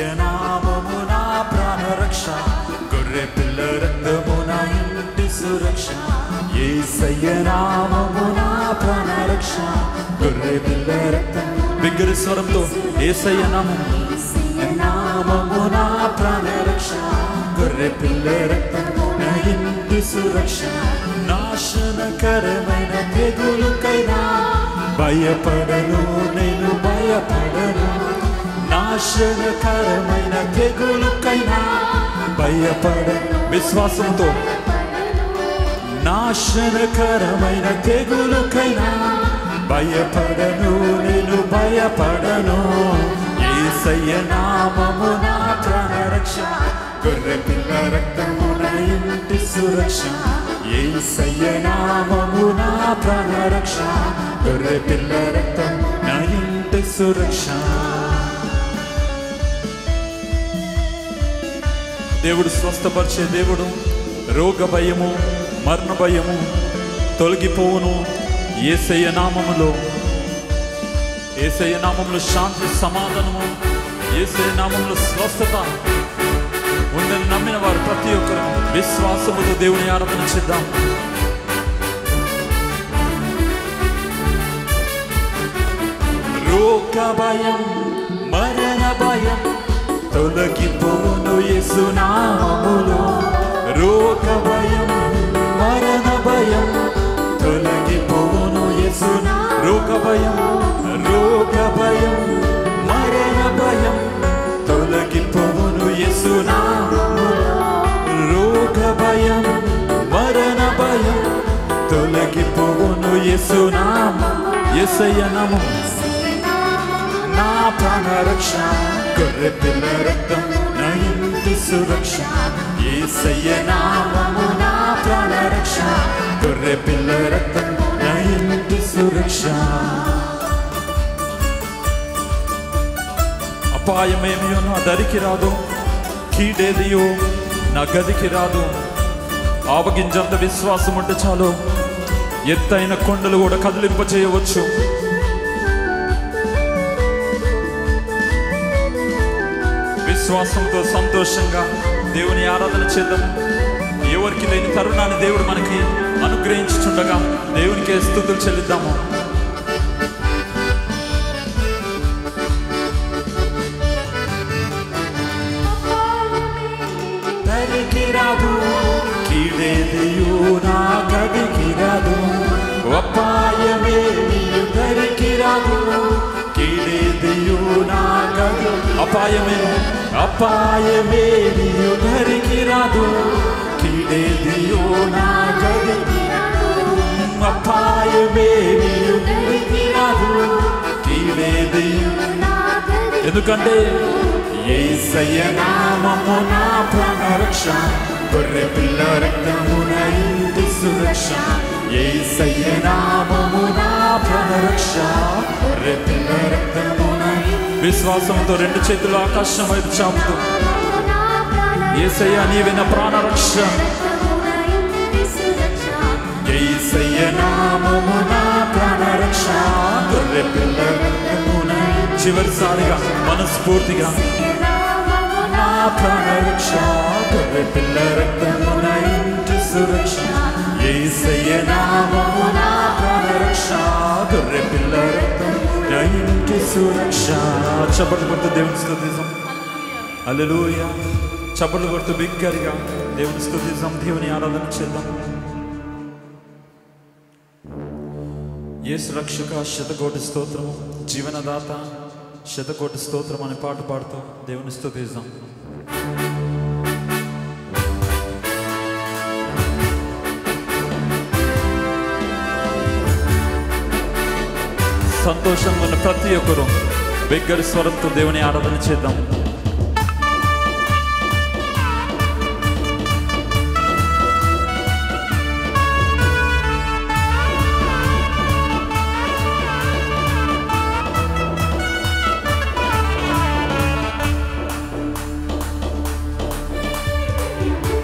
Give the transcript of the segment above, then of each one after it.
యేసయ్య నామము నా ప్రాణరక్ష గొర్రె పిల్ల రక్తము నా ఇంటి సురక్ష యేసయ్య నామము నా ప్రాణరక్ష గొర్రె పిల్ల రక్తం బిగ్గర స్వరంతో యేసయ్య నామము నా ప్రాణరక్ష గొర్రె పిల్ల రక్తము నా ఇంటి సురక్ష నాశనకరమైన తెగులుకైనా భయపడను నేను భయపడను నాశనకరమైన తెగులుకైనా భయపడను విశ్వాసంతో నాశనకరమైన తెగులుకైనా భయపడను నేను భయపడను యేసయ్య నామము నా ప్రాణరక్ష గొర్రె పిల్ల రక్తము నా ఇంటి సురక్ష యేసయ్య నామము నా ప్రాణరక్ష గొర్రె పిల్ల రక్తం నా ఇంటి సురక్ష దేవుడు స్వస్థపరిచే దేవుడు రోగ భయము మరణ భయము తొలగిపోవును యేసయ్య నామములో శాంతి సమాధానము యేసయ్య నామములో స్వస్థత ఉందని నమ్మిన వారు ప్రతి ఒక్కరు విశ్వాసముతో దేవుని ఆరాధన చేద్దాం రోగ భయం మరణ భయం తొలగిపోను యేసు నామములో రోగ భయం మరణ భయం తొలగిపోను యేసు రోగ భయం మరణ భయం తొలగిపోను యేసు నామములో రోగ భయం మరణ భయం తొలగిపోను యేసు నామములో యేసయ్య నామము నా ప్రాణరక్ష గొర్రె పిల్ల రక్తం నా ఇంటి సురక్ష యేసయ్య నామము నా ప్రాణరక్ష గొర్రె పిల్ల రక్తం నా ఇంటి సురక్ష అపాయమేమియో నా దరికి రాదు కీడేదియో నా గదికి రాదు ఆవగింజంత విశ్వాసం ఉంటే చాలు ఎత్తైన కొండలు కూడా కదిలింప చేయవచ్చు విశ్వాసంతో సంతోషంగా దేవుని ఆరాధన చేద్దాం ఎవరికి లేని తరుణాన్ని దేవుడు మనకి అనుగ్రహించుచుండగా దేవునికి స్తుతులు చెల్లిద్దాము దరికి రాదు కీడేదియు నా గదికి రాదు అపాయమేమి దరికి రాదు కీడేదియు నా గది అపాయమేమి దరికి రాదు కీడేదియు నా గదికి అపాయమేమి దరికి రాదు కీడేదియు ఎందుకంటే యేసయ్య నామము నా ప్రాణరక్ష గొర్రె పిల్ల రక్తము నా ఇంటి సురక్ష యేసయ్య నామము నా ప్రాణరక్ష గొర్రె పిల్ల రక్తము నా విశ్వాసంతో రెండు చేతులు ఆకాశం వైపు చాపుతూ యేసయ్య నీవే నా ప్రాణరక్ష యేసయ్య నామము నా ప్రాణరక్ష గొర్రె పిల్ల రక్తము నా చివరిసారిగా మనస్ఫూర్తిగా నా ప్రాణరక్ష గొర్రె పిల్ల రక్తము నా ఇంటి సురక్ష యేసయ్య నామము నా ప్రాణరక్ష గొర్రె పిల్ల రక్తము నా ఇంటి సురక్ష చప్పట్లు కొడుతూ దేవుని స్తుతిద్దాం హల్లెలూయా చప్పట్లు కొడుతూ బిగ్గరగా దేవుని స్తుతిద్దాం దేవుని ఆరాధన చేద్దాం యేసు రక్షక శతకోటి స్తోత్రము జీవనదాత శతకోటి స్తోత్రం అనే పాట పాడుతూ దేవుని స్తుతిద్దాం సంతోషంగా ఉన్న ప్రతి ఒక్కరూ బిగ్గర స్వరంతో దేవుని ఆరాధన చేద్దాం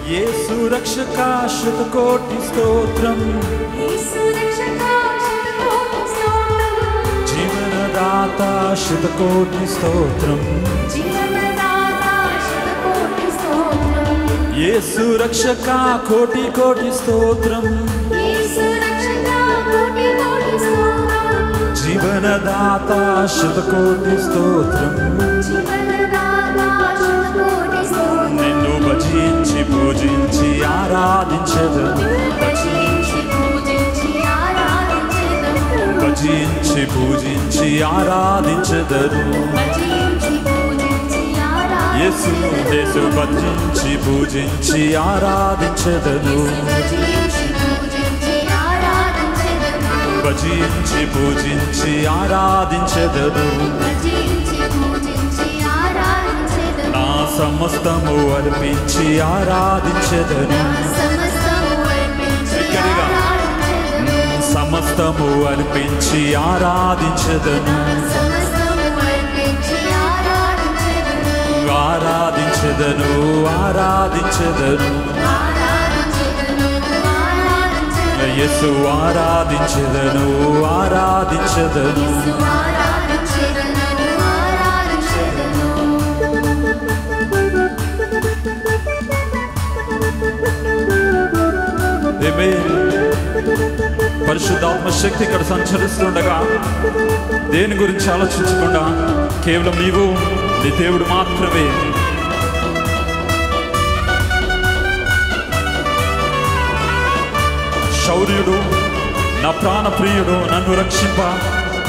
యేసు రక్షక శతకోటి స్తోత్రం జీవనదాత శతకోటి స్తోత్రం యేసు రక్షక కోటి కోటి స్తోత్రం, జీవనదాత శతకోటి స్తోత్రం, నిన్ను భజించి పూజించి ఆరాధించెదను, భజించి పూజించి ఆరాధించెదను. యేసు యేసు భజించి పూజించి ఆరాధించెదను, భజించి పూజించి ఆరాధించెదను. నా సమస్తము అర్పించి ఆరాధించెదను, సమస్తము అర్పించి ఆరాధించెదను, ఆరాధించెదను, ఆరాధించెదను. యేసు ఆరాధించెదను, ఆరాధించెదను. పరిశుద్ధాత్మ శక్తి ఇక్కడ సంచరిస్తుండగా దేని గురించి ఆలోచించకుండా కేవలం నీవు నీ దేవుడు మాత్రమే. శౌర్యుడు నా ప్రాణప్రియుడు నన్ను రక్షింప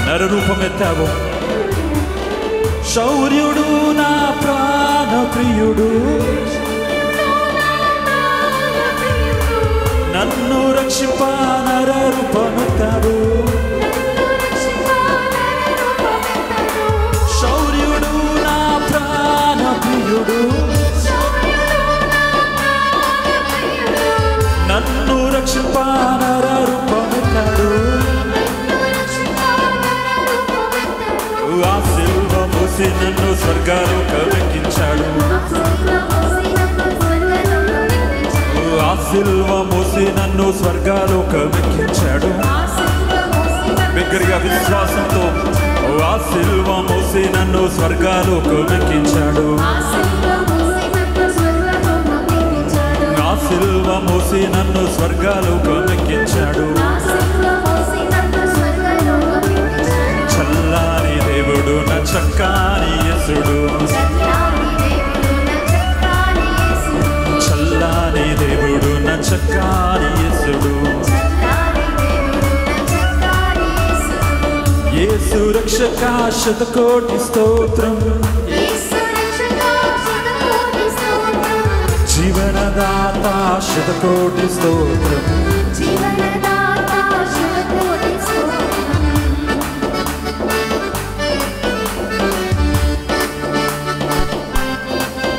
నరరూపమెత్తావు. శౌర్యుడు నా ప్రాణప్రియుడు నన్ను రక్షింప నరరూపమెత్తావు. శౌర్యుడు నా ప్రాణప్రియుడు నన్ను రక్షింప నరరూపమెత్తాడు. ఆ సిలువ మోసి నన్ను స్వర్గాలోకమెక్కించాడు, ఆ సిలువ మోసి నన్ను స్వర్గాలోకమెక్కించాడు. బిగ్గరగా విశ్వాసంతో ఆ సిలువ మోసి నన్ను స్వర్గాలోకమెక్కించాడు, ఆ సిలువ మోసి నన్ను స్వర్గాలోకమెక్కించాడు. చల్లాని దేవుడు నా చక్కాని యేసుడు, చల్లాని దేవుడు నా చక్కాని యేసుడు. యేసు రక్షక శతకోటి స్తోత్రం, జీవనదాత శతకోటి స్తోత్రం.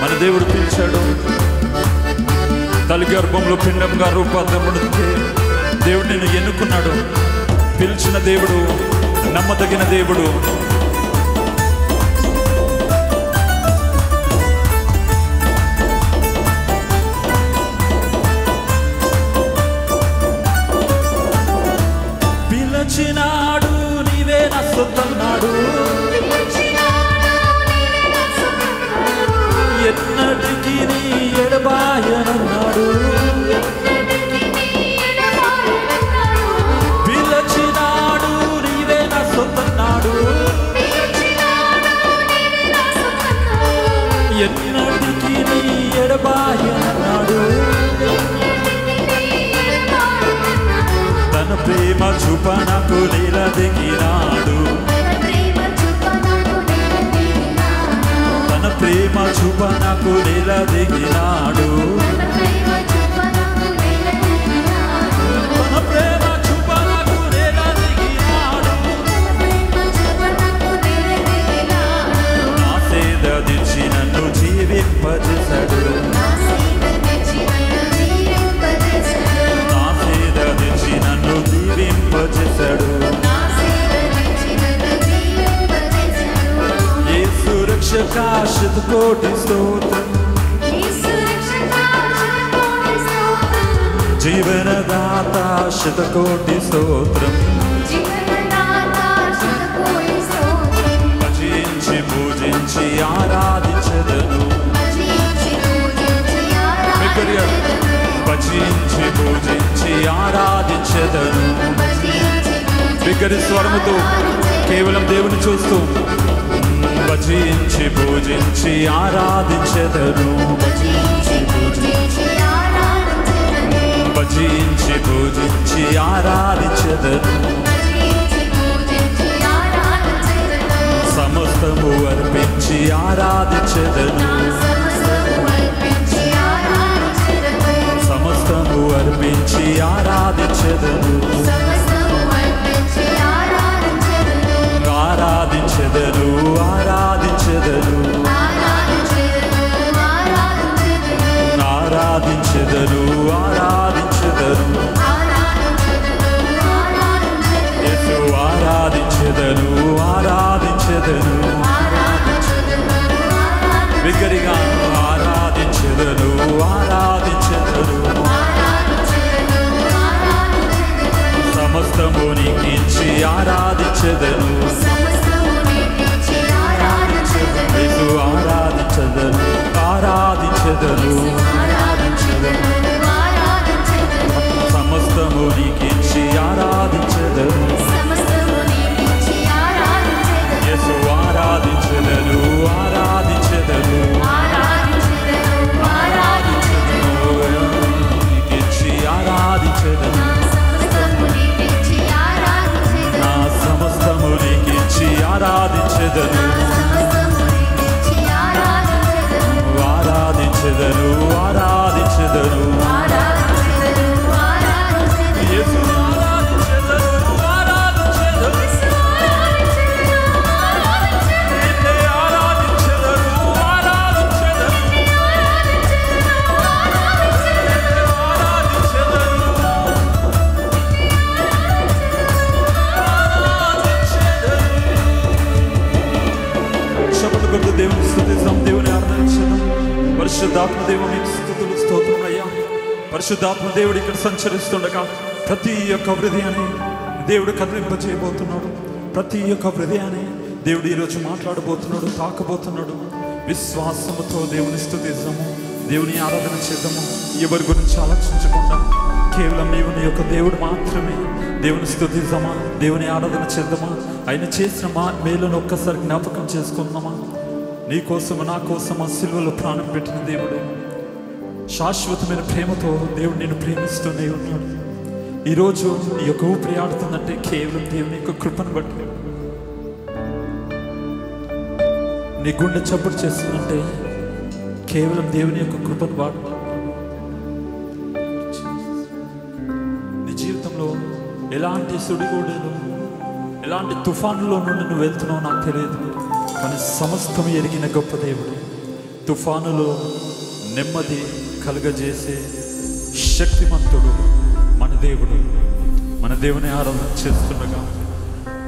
మన దేవుడు పిలిచాడు, తల్లి గర్భంలో పిండంగా రూపాంతరముడితే దేవుడు నిన్ను ఎన్నుకున్నాడు. పిలిచిన దేవుడు నమ్మదగిన దేవుడు. పిలిచినాడు నీవే నా సొంతన్నాడు, ఎన్నటికి నీ ఎడబాయనన్నాడు. పిలిచినాడు నీవే నా సొంతన్నాడు, ఎన్నటికి నీ ఎడబాయనన్నాడు. తన ప్రేమ చూప నాకు నిలదిగినాడు, తన ప్రేమ చూప నాకు నిలదిగినాడు, తన ప్రేమ చూప నాకు నిలదిగినాడు. నా సేద దించి నన్ను జీవింపజేశాడు, నా సేద దించి నన్ను జీవింపజేశాడు. యేసు రక్షక శతకోటి స్తోత్రం, జీవనదాత శతకోటి స్తోత్రం. భజించి పూజించి ఆరాధించెదను, ఆరాధించెదను. బిగ్గరి స్వరముతో కేవలం దేవుని చూస్తూ భజించి పూజించి ఆరాధించెదను. భజించి పూజించి ఆరాధించెదను. సమస్తము అర్పించి ఆరాధించెదను. సమస్తము అర్పించి ఆరాధించెదను. ఆరాధించెదను. ఆరాధించెదను. ఆరాధించెదను. ఆరాధించెదను. యేసు ఆరాధించెదను. ఆరాధించెదను. బిగ్గరగా ఆరాధించెదను. ఆరాధించెదను. సమస్తము నీకిచ్చి ఆరాధించెదను. యేసు ఆరాధించెదను. ఆరాధించెదను. సమస్తము నీకిచ్చి ఆరాధించెదను. యేసు ఆరాధించెదను. ఆరాధించెదను. నీకిచ్చి ఆరాధించెదను. నా సమస్తము నీకిచ్చి ఆరాధించెదను. ఆరాధించెదను. ఆరాధించెదను. యేసు ఆరాధించెదను. ఆరాధించెదను. నిన్నే ఆరాధించెదను. ఆరాధించెదను. శపథ కొడుతూ దేవుని స్తుతిస్తాం. దేవుని ఆరాధించడం. పరిశుద్ధాత్మ దేవుని స్తుతులు స్తోత్రం అయ్యా. పరిశుద్ధాత్మ దేవుడు ఇక్కడ సంచరిస్తుండగా ప్రతి ఒక్క హృదయాన్ని దేవుడు కదిలింపజేయబోతున్నాడు. ప్రతి ఒక్క హృదయాన్ని దేవుడు ఈరోజు మాట్లాడబోతున్నాడు, తాకబోతున్నాడు. విశ్వాసముతో దేవుని స్తుతిద్దాము, దేవుని ఆరాధన చేద్దాము. ఎవరి గురించి ఆలోచించకుండా కేవలం నీవు నీ యొక్క దేవుడు మాత్రమే దేవుని స్తుతిద్దామా, దేవుని ఆరాధన చేద్దామా. ఆయన చేసిన మేలును ఒక్కసారి జ్ఞాపకం చేసుకుందామా. నీ కోసము నా కోసము సిలువలో ప్రాణం పెట్టిన దేవుడే. శాశ్వతమైన ప్రేమతో దేవుడు నిన్ను ప్రేమిస్తూనే ఉన్నాడు. ఈరోజు నీ యొక్క ఊపిరి ఆడుతుందంటే కేవలం దేవుని యొక్క కృపను బట్టి. నీ గుండె చప్పుడు చేస్తుందంటే కేవలం దేవుని యొక్క కృపను వాడు. నీ జీవితంలో ఎలాంటి సుడిగూడలు, ఎలాంటి తుఫానులో నుండి నువ్వు వెళ్తున్నావు నాకు తెలియదు, కానీ సమస్తం ఎరిగిన గొప్ప దేవుడు. తుఫానులో నెమ్మది కలుగజేసే శక్తిమంతుడు మన దేవుడు. మన దేవుని ఆరాధన చేస్తుండగా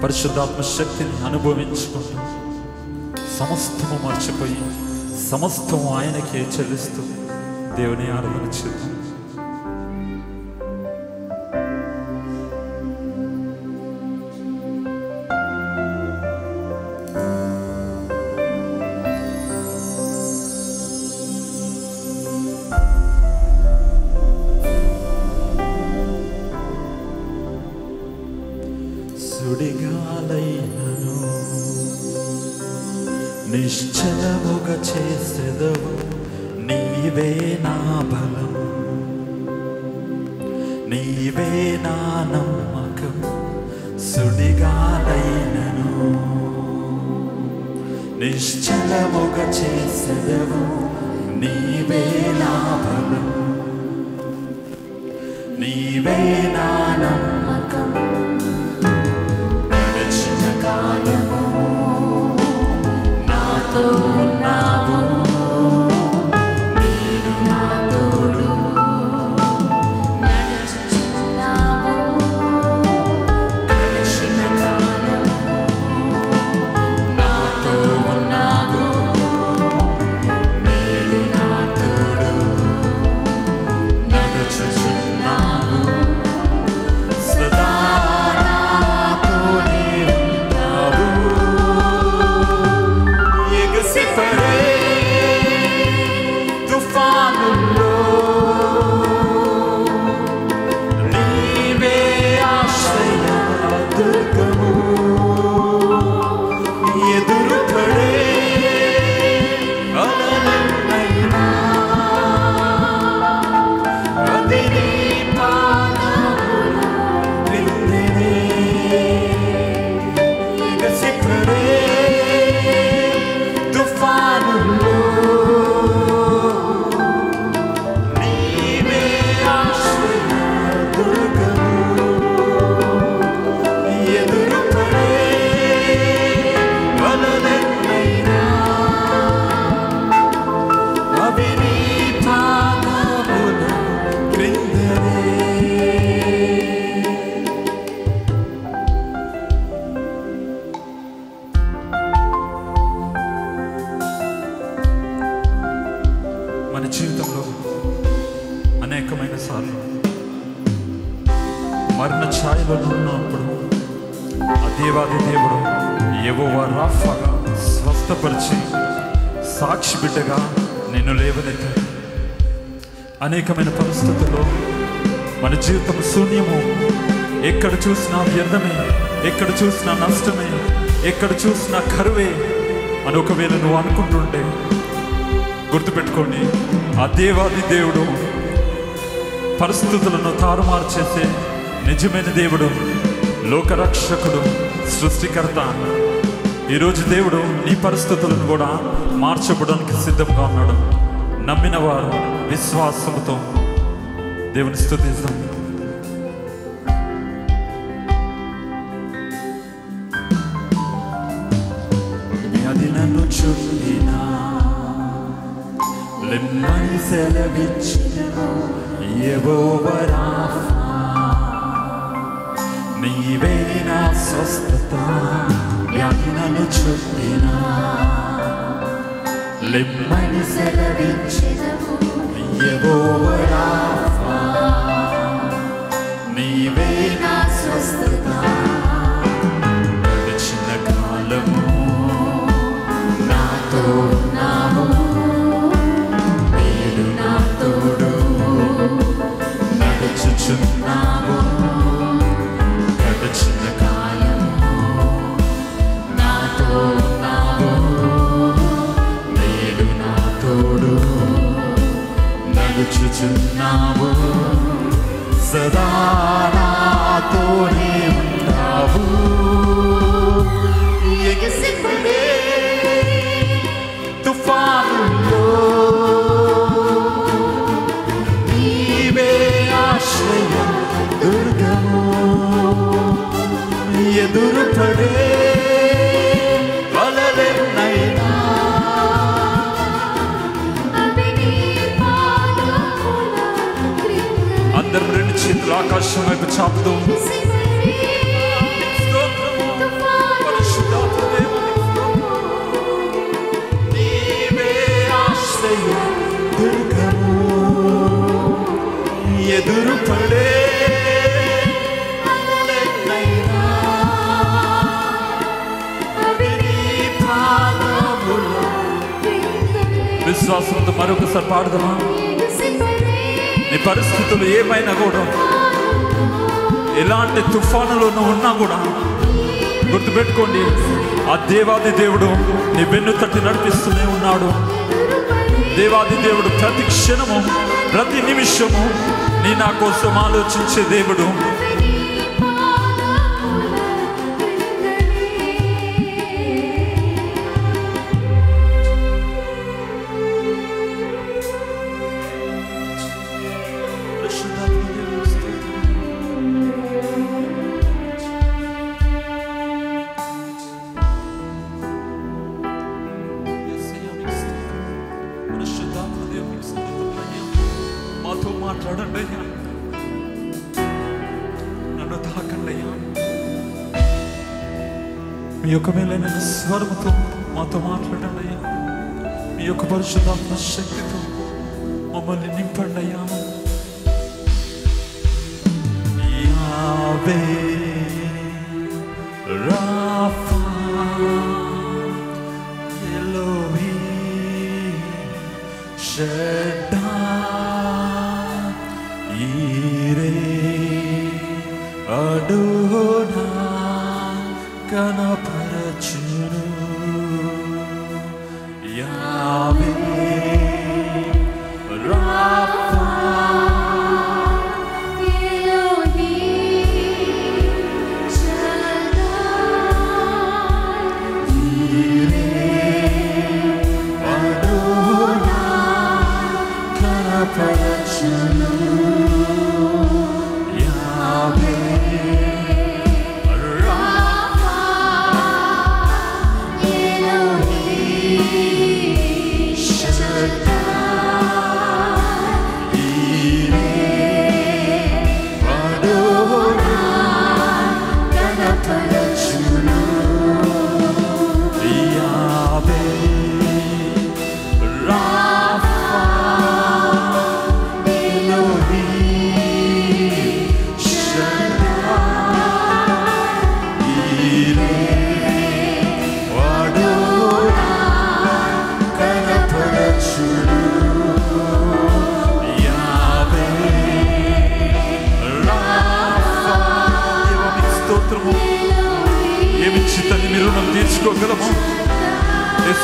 పరిశుద్ధాత్మ శక్తిని అనుభవించుకుంటూ సమస్తము మర్చిపోయి సమస్తము ఆయనకే చెల్లిస్తూ దేవుని ఆరాధన చేద్దాం. సుడిగాలైనను నిశ్చలముగా చేసెదవు, నీవే నా బలం, నీవే నా నమ్మకం. సుడిగాలైనను నిశ్చలముగా చేసెదవు, నీవే నా బలం, నీవే నా నమ్మకం. గడిచిన కాలము నాతో ఉన్నావు, నీవు నా తోడు నడుచుచున్నావు. గడిచిన కాలము నాతో ఉన్నావు, నీవు నా తోడు నడుచుచున్నావు. మన జీవితంలో అనేకమైన సార్లు మరణ ఛాయలో ఉన్నప్పుడు ఆ దేవాది దేవుడు యెహోవా రాఫాగా స్వస్థపరిచి సాక్షి బిడ్డగా నిన్ను లేవనెత్తాడు. అనేకమైన పరిస్థితుల్లో మన జీవితం శూన్యము, ఎక్కడ చూసినా వ్యర్థమే, ఎక్కడ చూసినా నష్టమే, ఎక్కడ చూసినా కరువే అని ఒకవేళ నువ్వు అనుకుంటుంటే గుర్తుపెట్టుకోండి, ఆ దేవాది దేవుడు పరిస్థితులను తారుమారు చేసే నిజమైన దేవుడు, లోకరక్షకుడు, సృష్టికర్త. ఈరోజు దేవుడు నీ పరిస్థితులను కూడా మార్చబడానికి సిద్ధంగా ఉన్నాడు. నమ్మిన వారు విశ్వాసంతో దేవుని స్తుతిస్తాం. అది నన్ను చుట్టినా లెమ్మని సెలవిచ్చినవు యెహోవా రాఫా, నీవే నా స్వస్థత. వ్యాధి నన్ను చుట్టినా లెమ్మని సెలవిచ్చినవు యెహోవా రాఫా, నీవే నా స్వస్థత. గడిచిన కాలము నాతో ఉన్నావు, నేడు నా తోడు నడుచుచున్నావు. గడిచిన కాలము నాతో ఉన్నావు, నేడు నా తోడు నడుచుచున్నావు. సదా నాతోనే ఉంటావు. ఎగసిపడే తుఫానులో నీవే ఆశ్రయం, దుర్గము. ఎదురుపడే వలలెన్నైనా అందరం రెండు చేతులు ఆకాశం వైపు చాపుతూ నీవే ఆశ్రయం, దుర్గము. ఎదురుపడే విశ్వాసంతో మరొకసారి పాడదామా? నీ పరిస్థితులు ఏమైనా కూడా, ఎలాంటి తుఫానులో ఉన్నా కూడా గుర్తుపెట్టుకోండి, ఆ దేవాది దేవుడు నీ వెన్ను తట్టి నడిపిస్తూనే ఉన్నాడు. దేవాది దేవుడు ప్రతి క్షణము, ప్రతి నిమిషము నీ నా కోసం ఆలోచించే దేవుడు. మాతో మాట్లాడండి అయ్యా, నన్ను తాకండి అయ్యా. మీ యొక్క మేలైన స్వరముతో మాతో మాట్లాడండి అయ్యా. మీ యొక్క పరిశుద్ధాత్మ శక్తితో మమ్మల్ని నింపండి అయ్యా. యావే రాఫా ఎలోహీ షడ్డా ఈరే అడోనా కనపరచును. యావే రాఫా ఎలోహీ షడ్డా ఈరే అడోనా కనపరచును. యావే ఎలోహీ షడ్డా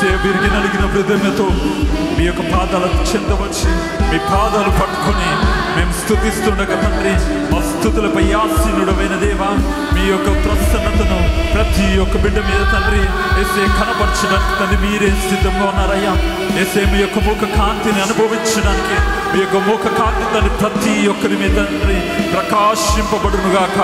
యేసే విరిగి నలిగిన హృదయంతో మీ యొక్క పాదాలకు చెందవచ్చి మీ పాదాలు పట్టుకొని మేము స్తుతిస్తుండగా తండ్రి, మా స్తుతులపై ఆసీనుడమైన దేవా, మీ యొక్క ప్రసన్నతను ప్రతి ఒక్క బిడ్డ మీద తండ్రి యేసే కనపరచడానికి తండ్రి మీరే సిద్ధంగా ఉన్నారయ్యా. యేసే మీ యొక్క ముఖ కాంతిని అనుభవించడానికి మీ యొక్క ముఖ కాంతి తండ్రి ప్రతి ఒక్కరి మీద తండ్రి ప్రకాశింపబడునుగాక.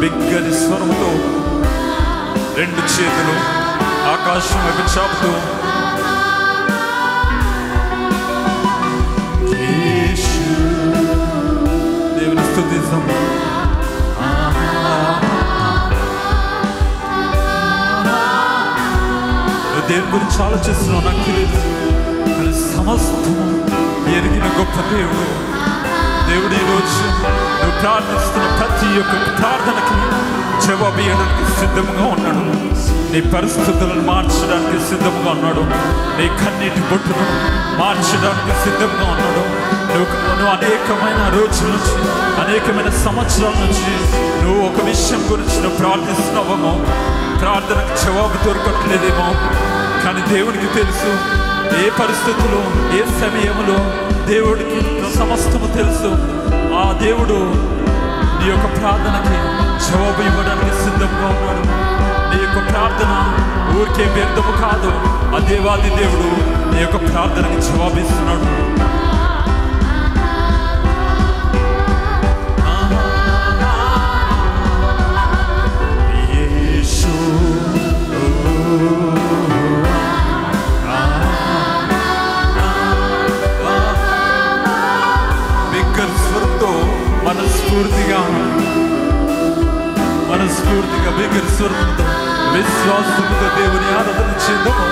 బిగ్గరి స్వరంతో రెండు చేతులు ఆకాశం వైపు చాపుతూ దేవుని స్తుతిస్తాం. నువ్వు దేవుని గురించి ఆలోచిస్తున్నావు నాకు తెలియదు, కానీ సమస్తం ఎరిగిన గొప్ప దేవుడు. దేవుడు ఈరోజు నువ్వు ప్రార్థిస్తున్న ప్రతి ఒక్క ప్రార్థనకి జవాబు ఇవ్వడానికి సిద్ధంగా ఉన్నాడు. నీ పరిస్థితులను మార్చడానికి సిద్ధంగా ఉన్నాడు. నీ కన్నీటి బొట్టును మార్చడానికి సిద్ధంగా ఉన్నాడు. నువ్వు అనేకమైన రోజుల నుంచి, అనేకమైన సంవత్సరాల నుంచి నువ్వు ఒక విషయం గురించి నువ్వు ప్రార్థిస్తున్నావేమో, ప్రార్థనకు జవాబు దొరకట్లేదేమో, కానీ దేవుడికి తెలుసు ఏ పరిస్థితుల్లో ఏ సమయంలో దేవుడికి సమస్తము తెలుసు. ఆ దేవుడు నీ యొక్క ప్రార్థనకి జవాబు ఇవ్వడానికి సిద్ధంగా ఉన్నాడు. నీ యొక్క ప్రార్థన ఊరికే వ్యర్థము కాదు. ఆ దేవాది దేవుడు నీ యొక్క ప్రార్థనకి జవాబిస్తున్నాడు. మనస్ఫూర్తిగా బిగ్గరి స్వరంతో విశ్వాసంతో దేవుని ఆరాధన చేద్దాము.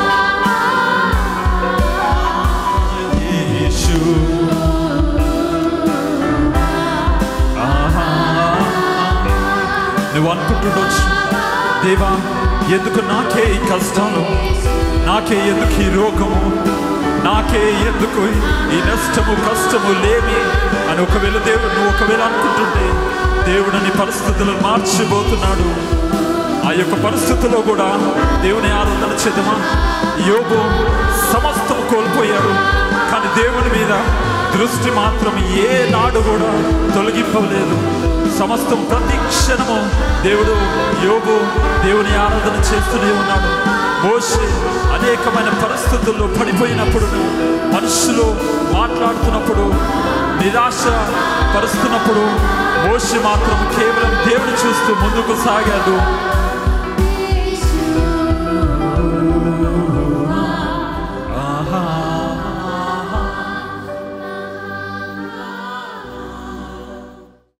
నువ్వు అనుకుంటుండొచ్చు, దేవా ఎందుకు నాకే ఈ కష్టాలు, నాకే ఎందుకు ఈ రోగము, నాకే ఎందుకు ఈ నష్టము కష్టము లేమి అని ఒకవేళ దేవుడు నువ్వు ఒకవేళ అనుకుంటుంటే, దేవుడు నీ పరిస్థితులను మార్చిపోతున్నాడు. ఆ యొక్క పరిస్థితుల్లో కూడా దేవుని ఆరాధన చేద్దామా. యోబు సమస్తం కోల్పోయాడు, కానీ దేవుని మీద దృష్టి మాత్రం ఏ నాడు కూడా తొలగింపలేదు. సమస్తం ప్రతి క్షణము యోబు దేవుని ఆరాధన చేస్తూనే ఉన్నాడు. మోషే అనేకమైన పరిస్థితుల్లో పడిపోయినప్పుడు, మనుషులు మాట్లాడుతున్నప్పుడు, నిరాశ పరుస్తున్నప్పుడు మోషే మాత్రం కేవలం దేవుని చూస్తూ ముందుకు సాగాడు.